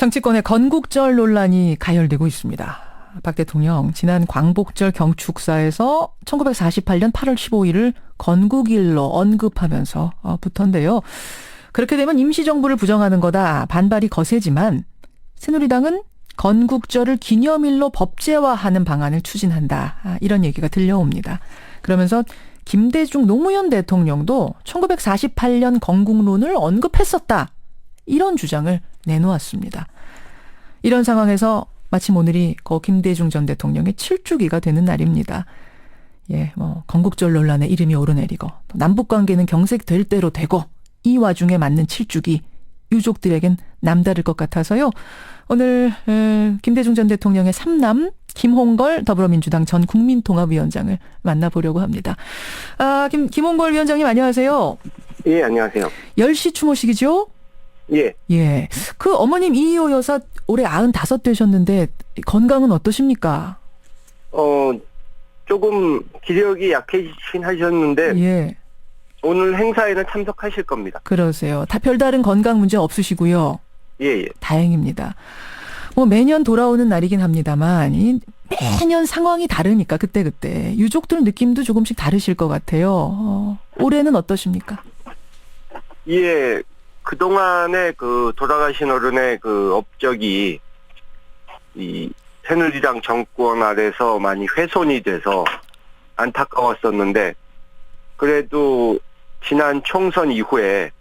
정치권의 건국절 논란이 가열되고 있습니다. 박 대통령 지난 광복절 경축사에서 1948년 8월 15일을 건국일로 언급하면서 부턴데요. 그렇게 되면 임시정부를 부정하는 거다 반발이 거세지만 새누리당은 건국절을 기념일로 법제화하는 방안을 추진한다. 이런 얘기가 들려옵니다. 그러면서 김대중 노무현 대통령도 1948년 건국론을 언급했었다. 이런 주장을 내놓았습니다. 이런 상황에서 마침 오늘이 김대중 전 대통령의 7주기가 되는 날입니다. 건국절 논란에 이름이 오르내리고 또 남북관계는 경색될 대로 되고 이 와중에 맞는 7주기 유족들에겐 남다를 것 같아서요. 오늘 김대중 전 대통령의 삼남 김홍걸 더불어민주당 전 국민통합위원장을 만나보려고 합니다. 김홍걸 위원장님 안녕하세요. 예, 안녕하세요. 10시 추모식이죠? 예. 예. 그 어머님 이희호 여사 올해 95 되셨는데 건강은 어떠십니까? 조금 기력이 약해지긴 하셨는데 예. 오늘 행사에는 참석하실 겁니다. 그러세요. 다 별다른 건강 문제 없으시고요. 예. 다행입니다. 매년 돌아오는 날이긴 합니다만 매년 상황이 다르니까 그때 유족들 느낌도 조금씩 다르실 것 같아요. 올해는 어떠십니까? 예. 그동안에 돌아가신 어른의 업적이 이 새누리당 정권 아래서 많이 훼손이 돼서 안타까웠었는데 그래도 지난 총선 이후에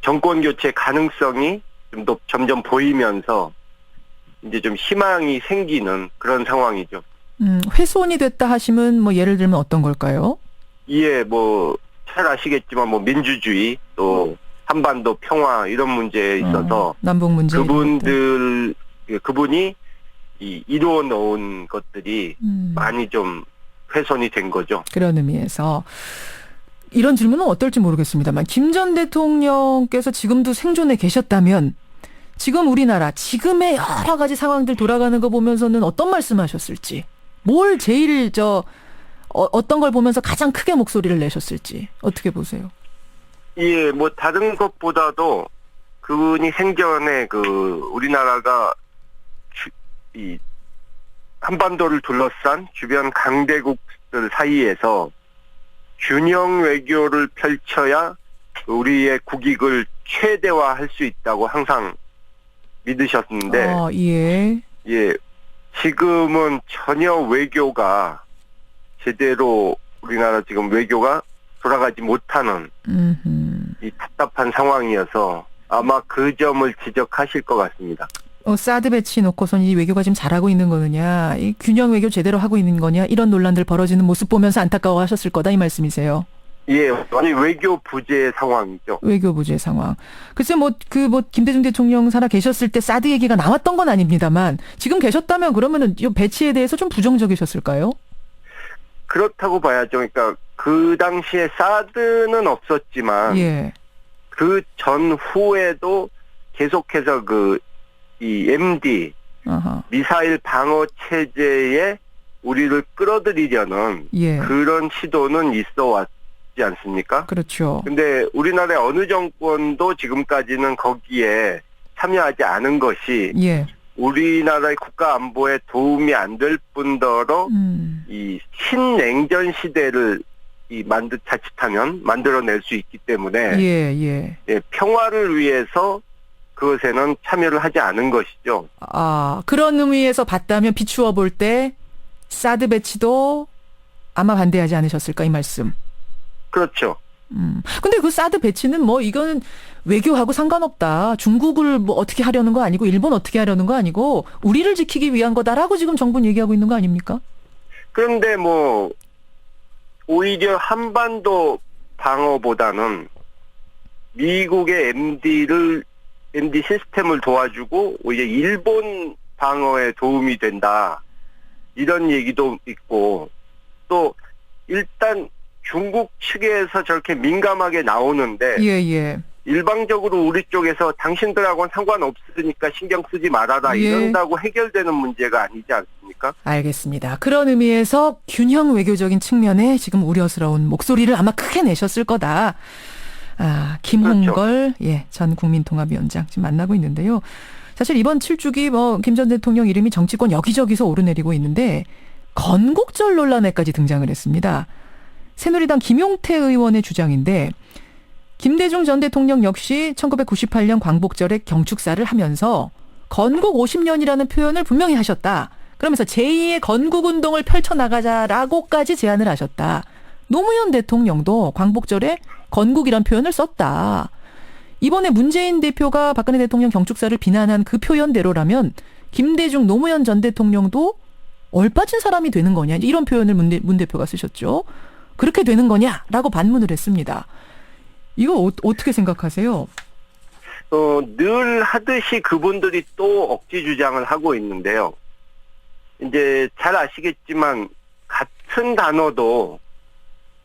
정권 교체 가능성이 좀 더 점점 보이면서 이제 좀 희망이 생기는 그런 상황이죠. 훼손이 됐다 하시면 예를 들면 어떤 걸까요? 예, 잘 아시겠지만 민주주의 또 한반도 평화 이런 문제에 있어서 남북 문제 그분이 이루어 놓은 것들이 많이 좀 훼손이 된 거죠. 그런 의미에서 이런 질문은 어떨지 모르겠습니다만 김 전 대통령께서 지금도 생존해 계셨다면 지금 우리나라 지금의 여러 가지 상황들 돌아가는 거 보면서는 어떤 말씀하셨을지, 뭘 제일 어떤 걸 보면서 가장 크게 목소리를 내셨을지 어떻게 보세요? 예, 다른 것보다도 그분이 생전에 우리나라가 이 한반도를 둘러싼 주변 강대국들 사이에서 균형 외교를 펼쳐야 우리의 국익을 최대화할 수 있다고 항상 믿으셨는데, 예, 지금은 전혀 외교가 제대로 우리나라 지금 외교가 돌아가지 못하는 이 답답한 상황이어서 아마 그 점을 지적하실 것 같습니다. 사드 배치 놓고선 이 외교가 지금 잘하고 있는 거느냐, 이 균형 외교 제대로 하고 있는 거냐, 이런 논란들 벌어지는 모습 보면서 안타까워하셨을 거다 이 말씀이세요. 예, 아니 외교 부재 상황이죠. 외교 부재 상황. 글쎄 김대중 대통령 살아 계셨을 때 사드 얘기가 나왔던 건 아닙니다만 지금 계셨다면 그러면은 이 배치에 대해서 좀 부정적이셨을까요? 그렇다고 봐야죠. 그러니까 그 당시에 사드는 없었지만 예. 그 전후에도 계속해서 이 MD 미사일 방어 체제에 우리를 끌어들이려는 그런 시도는 있어 왔지 않습니까? 그렇죠. 근데 우리나라의 어느 정권도 지금까지는 거기에 참여하지 않은 것이 우리나라의 국가 안보에 도움이 안 될 뿐더러 이 신냉전 시대를 자칫하면 만들어낼 수 있기 때문에 예, 평화를 위해서 그것에는 참여를 하지 않은 것이죠. 그런 의미에서 봤다면 비추어 볼 때 사드 배치도 아마 반대하지 않으셨을까 이 말씀. 그렇죠. 근데 그 사드 배치는 이거는 외교하고 상관없다. 중국을 어떻게 하려는 거 아니고 일본 어떻게 하려는 거 아니고 우리를 지키기 위한 거다라고 지금 정부는 얘기하고 있는 거 아닙니까? 그런데 오히려 한반도 방어보다는 미국의 MD 시스템을 도와주고 오히려 일본 방어에 도움이 된다. 이런 얘기도 있고 또 일단 중국 측에서 저렇게 민감하게 나오는데 일방적으로 우리 쪽에서 당신들하고는 상관없으니까 신경 쓰지 말아라 이런다고 해결되는 문제가 아니지 않습니까? 알겠습니다. 그런 의미에서 균형 외교적인 측면에 지금 우려스러운 목소리를 아마 크게 내셨을 거다. 김홍걸 그렇죠. 전 국민통합위원장 지금 만나고 있는데요. 사실 이번 7주기 김 전 대통령 이름이 정치권 여기저기서 오르내리고 있는데 건국절 논란에까지 등장을 했습니다. 새누리당 김용태 의원의 주장인데 김대중 전 대통령 역시 1998년 광복절에 경축사를 하면서 건국 50년이라는 표현을 분명히 하셨다. 그러면서 제2의 건국운동을 펼쳐나가자라고까지 제안을 하셨다. 노무현 대통령도 광복절에 건국이란 표현을 썼다. 이번에 문재인 대표가 박근혜 대통령 경축사를 비난한 그 표현대로라면 김대중 노무현 전 대통령도 얼빠진 사람이 되는 거냐. 이런 표현을 문 대표가 쓰셨죠. 그렇게 되는 거냐라고 반문을 했습니다. 이거 어떻게 생각하세요? 늘 하듯이 그분들이 또 억지 주장을 하고 있는데요. 이제 잘 아시겠지만 같은 단어도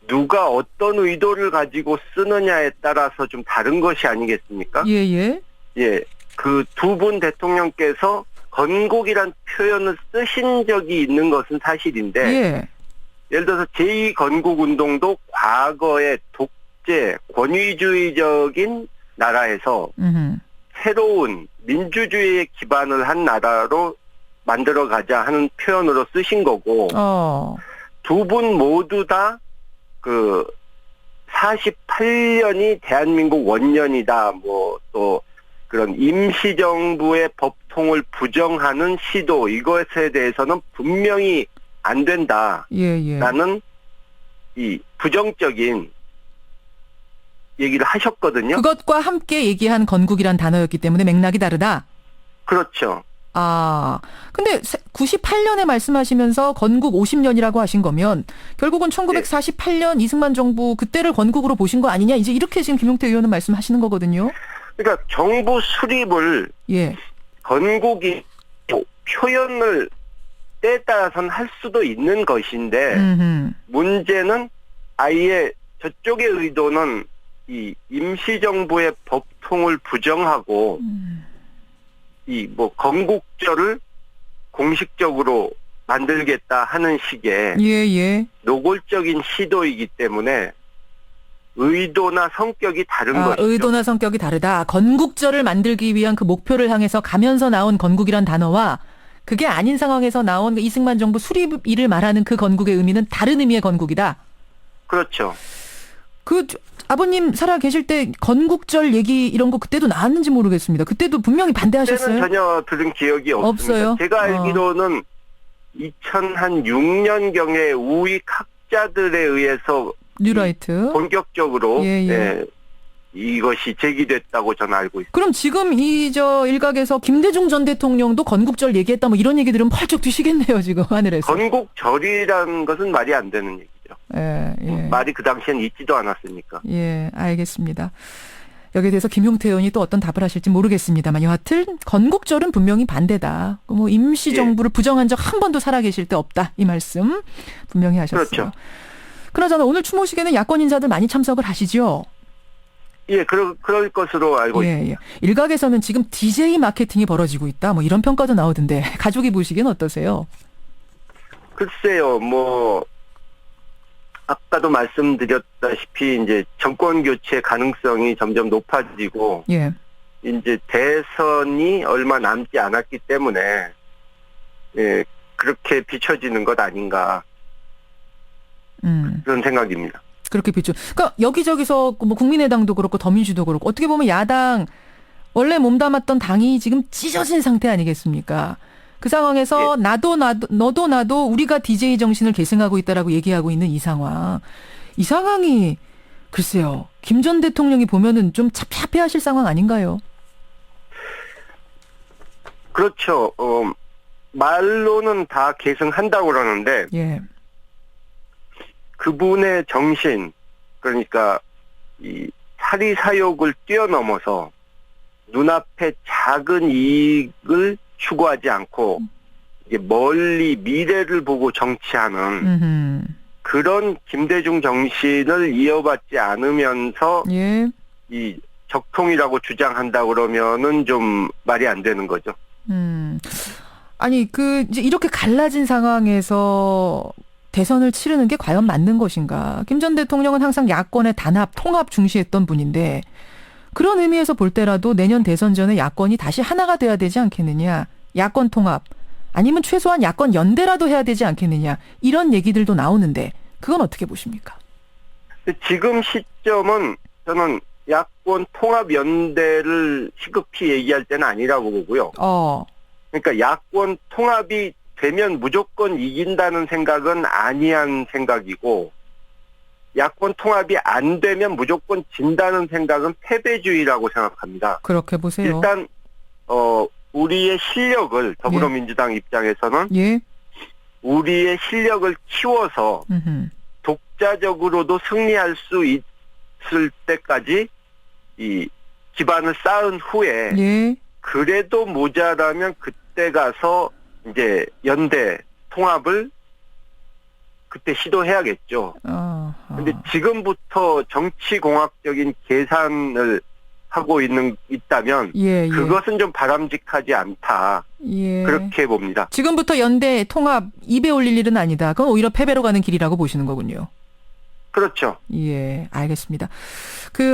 누가 어떤 의도를 가지고 쓰느냐에 따라서 좀 다른 것이 아니겠습니까? 예. 그 두 분 대통령께서 건국이란 표현을 쓰신 적이 있는 것은 사실인데, 예를 들어서 제2건국운동도 과거의 독재, 권위주의적인 나라에서 새로운 민주주의에 기반을 한 나라로 만들어가자 하는 표현으로 쓰신 거고, 두 분 모두 다 48년이 대한민국 원년이다, 또 그런 임시정부의 법통을 부정하는 시도, 이것에 대해서는 분명히 안 된다. 라는 이 부정적인 얘기를 하셨거든요. 그것과 함께 얘기한 건국이란 단어였기 때문에 맥락이 다르다? 그렇죠. 근데 98년에 말씀하시면서 건국 50년이라고 하신 거면 결국은 1948년 이승만 정부 그때를 건국으로 보신 거 아니냐? 이제 이렇게 지금 김용태 의원은 말씀하시는 거거든요. 그러니까 정부 수립을 건국이 표현을 때에 따라서는 할 수도 있는 것인데 문제는 아예 저쪽의 의도는 이 임시정부의 법통을 부정하고 건국절을 공식적으로 만들겠다 하는 식의 노골적인 시도이기 때문에 의도나 성격이 다른 것이죠. 의도나 성격이 다르다. 건국절을 만들기 위한 그 목표를 향해서 가면서 나온 건국이란 단어와 그게 아닌 상황에서 나온 이승만 정부 수립일을 말하는 그 건국의 의미는 다른 의미의 건국이다. 그렇죠. 아버님 살아 계실 때 건국절 얘기 이런 거 그때도 나왔는지 모르겠습니다. 그때도 분명히 반대하셨어요? 그때는 전혀 들은 기억이 없습니다. 없어요? 제가 알기로는 2006년경에 우익 학자들에 의해서 뉴라이트 본격적으로 이것이 제기됐다고 저는 알고 있습니다. 그럼 지금 일각에서 김대중 전 대통령도 건국절 얘기했다 뭐 이런 얘기들은 펄쩍 뛰시겠네요 지금 하늘에서. 건국절이라는 것은 말이 안 되는 얘기죠. 말이 그 당시엔 있지도 않았으니까. 알겠습니다. 여기에 대해서 김용태 의원이 또 어떤 답을 하실지 모르겠습니다만 여하튼 건국절은 분명히 반대다. 임시정부를 부정한 적 한 번도 살아계실 때 없다. 이 말씀 분명히 하셨어요. 그렇죠. 그나저나 오늘 추모식에는 야권 인사들 많이 참석을 하시죠? 그럴 것으로 알고 있습니다. 일각에서는 지금 DJ 마케팅이 벌어지고 있다. 뭐 이런 평가도 나오던데 가족이 보시기엔 어떠세요? 글쎄요. 아까도 말씀드렸다시피 이제 정권 교체 가능성이 점점 높아지고 이제 대선이 얼마 남지 않았기 때문에 그렇게 비춰지는 것 아닌가 그런 생각입니다. 그렇게 그러니까 여기저기서 국민의당도 그렇고 더민주도 그렇고 어떻게 보면 야당 원래 몸담았던 당이 지금 찢어진 상태 아니겠습니까? 그 상황에서 너도 나도 우리가 DJ 정신을 계승하고 있다라고 얘기하고 있는 이 상황이 글쎄요. 김 전 대통령이 보면은 좀 찹찹해하실 상황 아닌가요? 그렇죠. 말로는 다 계승한다고 그러는데 그분의 정신, 그러니까 이 사리사욕을 뛰어넘어서 눈앞에 작은 이익을 추구하지 않고 이제 멀리 미래를 보고 정치하는 그런 김대중 정신을 이어받지 않으면서 이 적통이라고 주장한다 그러면은 좀 말이 안 되는 거죠. 아니 이제 이렇게 갈라진 상황에서 대선을 치르는 게 과연 맞는 것인가. 김 전 대통령은 항상 야권의 단합, 통합 중시했던 분인데 그런 의미에서 볼 때라도 내년 대선 전에 야권이 다시 하나가 돼야 되지 않겠느냐. 야권 통합 아니면 최소한 야권 연대라도 해야 되지 않겠느냐. 이런 얘기들도 나오는데 그건 어떻게 보십니까? 지금 시점은 저는 야권 통합 연대를 시급히 얘기할 때는 아니라고 보고요. 그러니까 야권 통합이 되면 무조건 이긴다는 생각은 아니한 생각이고 야권 통합이 안 되면 무조건 진다는 생각은 패배주의라고 생각합니다. 그렇게 보세요. 일단 우리의 실력을 더불어민주당 입장에서는 우리의 실력을 키워서 독자적으로도 승리할 수 있을 때까지 이 기반을 쌓은 후에 그래도 모자라면 그때 가서 이제 연대 통합을 그때 시도해야겠죠. 근데 지금부터 정치공학적인 계산을 하고 있다면 그것은 좀 바람직하지 않다. 그렇게 봅니다. 지금부터 연대 통합 입에 올릴 일은 아니다. 그건 오히려 패배로 가는 길이라고 보시는 거군요. 그렇죠. 예, 알겠습니다.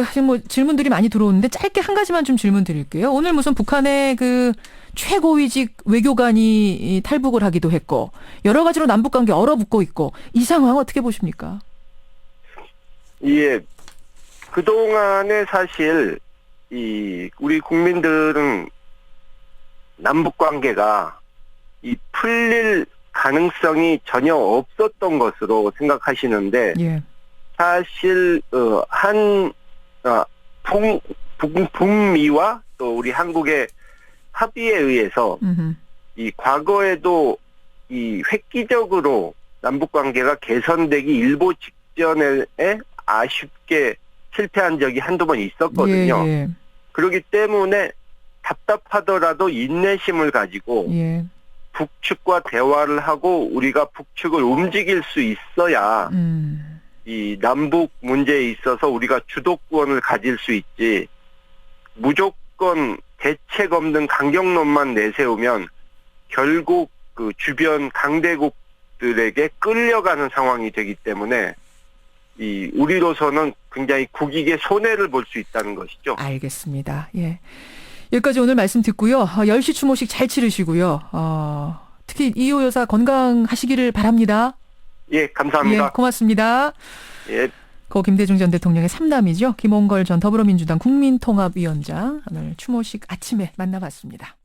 사실 질문들이 많이 들어오는데 짧게 한 가지만 좀 질문 드릴게요. 오늘 무슨 북한의 최고위직 외교관이 탈북을 하기도 했고 여러 가지로 남북 관계 얼어붙고 있고 이 상황 어떻게 보십니까? 예, 그동안에 사실 우리 국민들은 남북 관계가 풀릴 가능성이 전혀 없었던 것으로 생각하시는데 사실 북미와 또 우리 한국의 합의에 의해서 이 과거에도 획기적으로 남북 관계가 개선되기 일보 직전에 아쉽게 실패한 적이 한두 번 있었거든요. 그렇기 때문에 답답하더라도 인내심을 가지고 북측과 대화를 하고 우리가 북측을 움직일 수 있어야 이 남북 문제에 있어서 우리가 주도권을 가질 수 있지 무조건 대책 없는 강경론만 내세우면 결국 그 주변 강대국들에게 끌려가는 상황이 되기 때문에 우리로서는 굉장히 국익에 손해를 볼 수 있다는 것이죠. 알겠습니다. 예. 여기까지 오늘 말씀 듣고요. 10시 추모식 잘 치르시고요. 특히 이호 여사 건강하시기를 바랍니다. 예, 감사합니다. 예, 고맙습니다. 예. 고 김대중 전 대통령의 3남이죠. 김홍걸 전 더불어민주당 국민통합위원장 오늘 추모식 아침에 만나봤습니다.